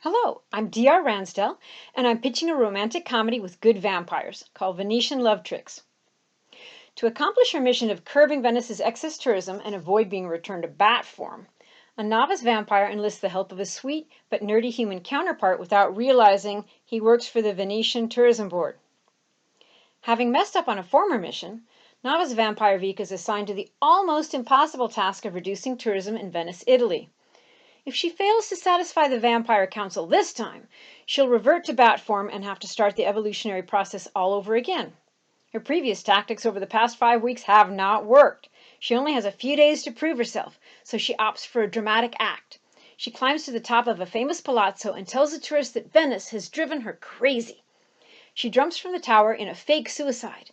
Hello, I'm D.R. Ransdell, and I'm pitching a romantic comedy with good vampires called Venetian Love Tricks. To accomplish her mission of curbing Venice's excess tourism and avoid being returned to bat form, a novice vampire enlists the help of a sweet but nerdy human counterpart without realizing he works for the Venetian Tourism Board. Having messed up on a former mission, novice vampire Vika is assigned to the almost impossible task of reducing tourism in Venice, Italy. If she fails to satisfy the Vampire Council this time, she'll revert to bat form and have to start the evolutionary process all over again. Her previous tactics over the past 5 weeks have not worked. She only has a few days to prove herself, so she opts for a dramatic act. She climbs to the top of a famous palazzo and tells the tourists that Venice has driven her crazy. She jumps from the tower in a fake suicide.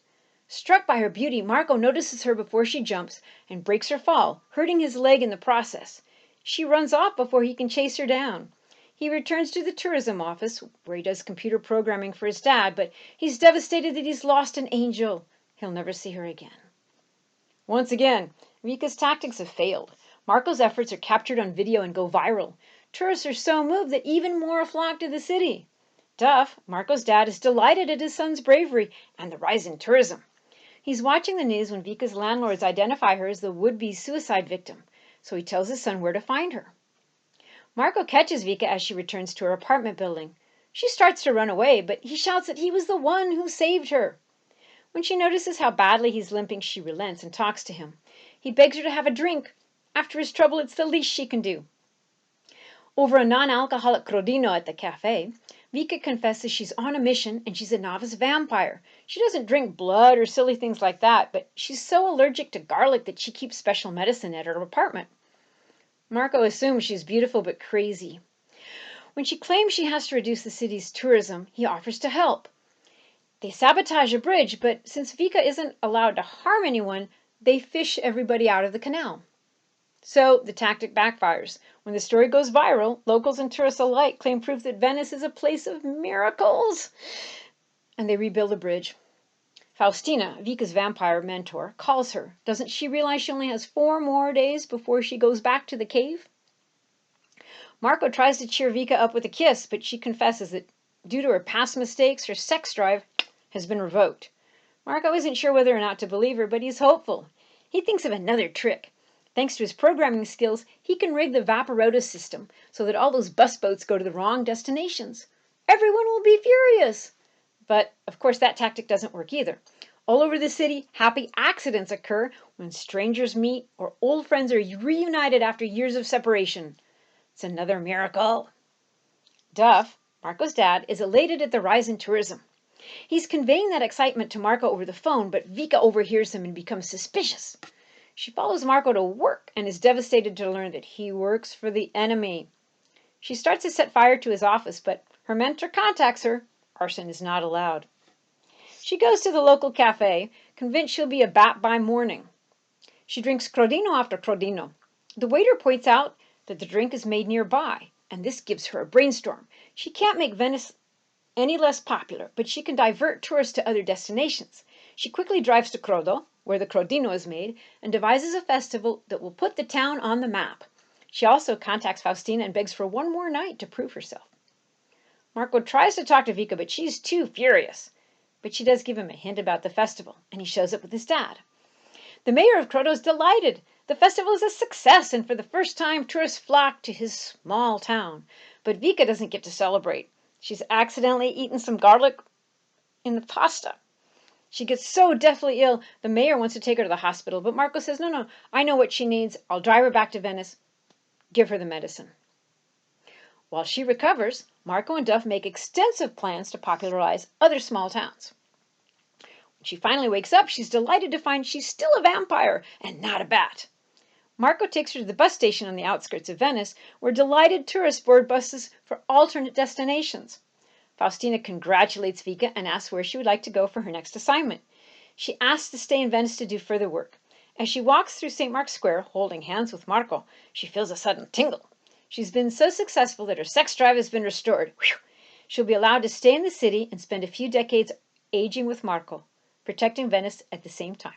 Struck by her beauty, Marco notices her before she jumps and breaks her fall, hurting his leg in the process. She runs off before he can chase her down. He returns to the tourism office, where he does computer programming for his dad, but he's devastated that he's lost an angel. He'll never see her again. Once again, Vika's tactics have failed. Marco's efforts are captured on video and go viral. Tourists are so moved that even more flock to the city. Duff, Marco's dad, is delighted at his son's bravery and the rise in tourism. He's watching the news when Vika's landlords identify her as the would-be suicide victim, so he tells his son where to find her. Marco catches Vika as she returns to her apartment building. She starts to run away, but he shouts that he was the one who saved her. When she notices how badly he's limping, she relents and talks to him. He begs her to have a drink. After his trouble, it's the least she can do. Over a non-alcoholic crodino at the cafe, Vika confesses she's on a mission and she's a novice vampire. She doesn't drink blood or silly things like that, but she's so allergic to garlic that she keeps special medicine at her apartment. Marco assumes she's beautiful but crazy. When she claims she has to reduce the city's tourism, he offers to help. They sabotage a bridge, but since Vika isn't allowed to harm anyone, they fish everybody out of the canal. So the tactic backfires. When the story goes viral, locals and tourists alike claim proof that Venice is a place of miracles, and they rebuild the bridge. Faustina, Vika's vampire mentor, calls her. Doesn't she realize she only has 4 more days before she goes back to the cave? Marco tries to cheer Vika up with a kiss, but she confesses that due to her past mistakes, her sex drive has been revoked. Marco isn't sure whether or not to believe her, but he's hopeful. He thinks of another trick. Thanks to his programming skills, he can rig the Vaporota system so that all those bus boats go to the wrong destinations. Everyone will be furious. But, of course, that tactic doesn't work either. All over the city, happy accidents occur when strangers meet or old friends are reunited after years of separation. It's another miracle. Duff, Marco's dad, is elated at the rise in tourism. He's conveying that excitement to Marco over the phone, but Vika overhears him and becomes suspicious. She follows Marco to work and is devastated to learn that he works for the enemy. She starts to set fire to his office, but her mentor contacts her. Arson is not allowed. She goes to the local cafe, convinced she'll be a bat by morning. She drinks crodino after crodino. The waiter points out that the drink is made nearby, and this gives her a brainstorm. She can't make Venice any less popular, but she can divert tourists to other destinations. She quickly drives to Crodo, where the crodino is made, and devises a festival that will put the town on the map. She also contacts Faustina and begs for one more night to prove herself. Marco tries to talk to Vika, but she's too furious. But she does give him a hint about the festival, and he shows up with his dad. The mayor of Crodo is delighted. The festival is a success, and for the first time, tourists flock to his small town. But Vika doesn't get to celebrate. She's accidentally eaten some garlic in the pasta. She gets so deathly ill, the mayor wants to take her to the hospital, but Marco says, no, I know what she needs. I'll drive her back to Venice. Give her the medicine. While she recovers, Marco and Duff make extensive plans to popularize other small towns. When she finally wakes up, she's delighted to find she's still a vampire and not a bat. Marco takes her to the bus station on the outskirts of Venice, where delighted tourists board buses for alternate destinations. Faustina congratulates Vika and asks where she would like to go for her next assignment. She asks to stay in Venice to do further work. As she walks through St. Mark's Square, holding hands with Marco, she feels a sudden tingle. She's been so successful that her sex drive has been restored. Whew! She'll be allowed to stay in the city and spend a few decades aging with Marco, protecting Venice at the same time.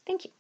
Thank you.